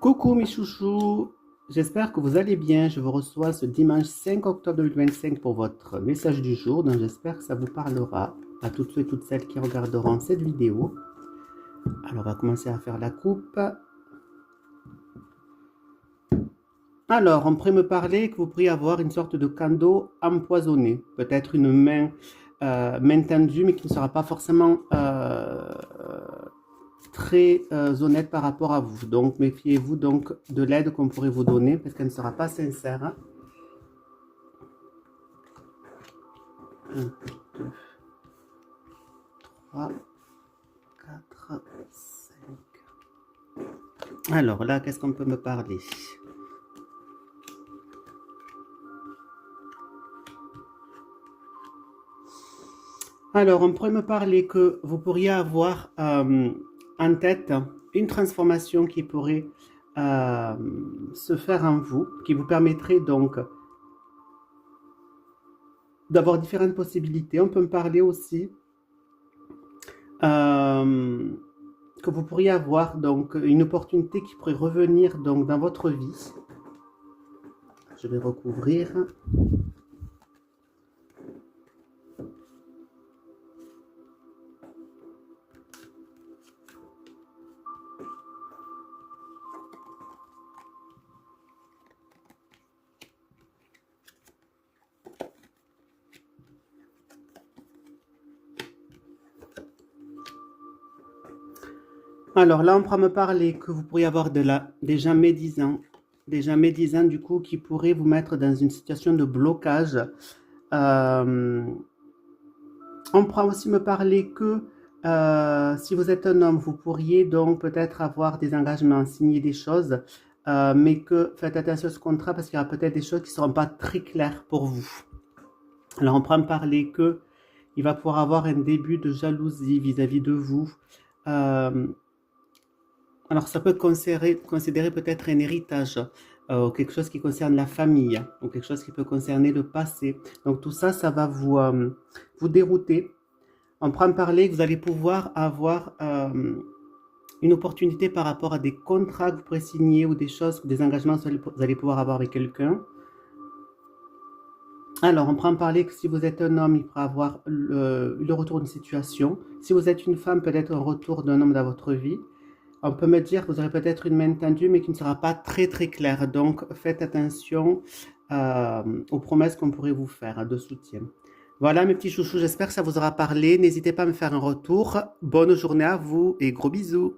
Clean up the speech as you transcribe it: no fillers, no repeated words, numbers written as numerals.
Coucou mes chouchous, j'espère que vous allez bien. Je vous reçois ce dimanche 5 octobre 2025 pour votre message du jour. Donc j'espère que ça vous parlera à toutes ceux et toutes celles qui regarderont cette vidéo. Alors on va commencer à faire la coupe. Alors on pourrait me parler que vous pourriez avoir une sorte de cadeau empoisonné. Peut-être une main tendue mais qui ne sera pas forcément très honnête par rapport à vous. Donc méfiez-vous donc de l'aide qu'on pourrait vous donner parce qu'elle ne sera pas sincère. 1, 2, 3, 4, 5. Alors là, qu'est-ce qu'on peut me parler? Alors, on pourrait me parler que vous pourriez avoir en tête une transformation qui pourrait se faire en vous, qui vous permettrait donc d'avoir différentes possibilités. On peut me parler aussi que vous pourriez avoir donc une opportunité qui pourrait revenir donc dans votre vie. Je vais recouvrir. Alors là, on pourra me parler que vous pourriez avoir des gens médisants du coup, qui pourraient vous mettre dans une situation de blocage. On pourra aussi me parler que si vous êtes un homme, vous pourriez donc peut-être avoir des engagements, signer des choses, mais que faites attention à ce contrat parce qu'il y aura peut-être des choses qui ne seront pas très claires pour vous. Alors on pourra me parler que il va pouvoir avoir un début de jalousie vis-à-vis de vous. Alors, ça peut considérer peut-être un héritage, ou quelque chose qui concerne la famille, ou quelque chose qui peut concerner le passé. Donc, tout ça, ça va vous dérouter. On pourra me parler que vous allez pouvoir avoir une opportunité par rapport à des contrats que vous pourrez signer ou des choses, des engagements que vous allez pouvoir avoir avec quelqu'un. Alors, on pourra me parler que si vous êtes un homme, il pourra avoir le retour d'une situation. Si vous êtes une femme, peut-être un retour d'un homme dans votre vie. On peut me dire que vous aurez peut-être une main tendue, mais qui ne sera pas très très claire. Donc, faites attention aux promesses qu'on pourrait vous faire de soutien. Voilà mes petits chouchous, j'espère que ça vous aura parlé. N'hésitez pas à me faire un retour. Bonne journée à vous et gros bisous.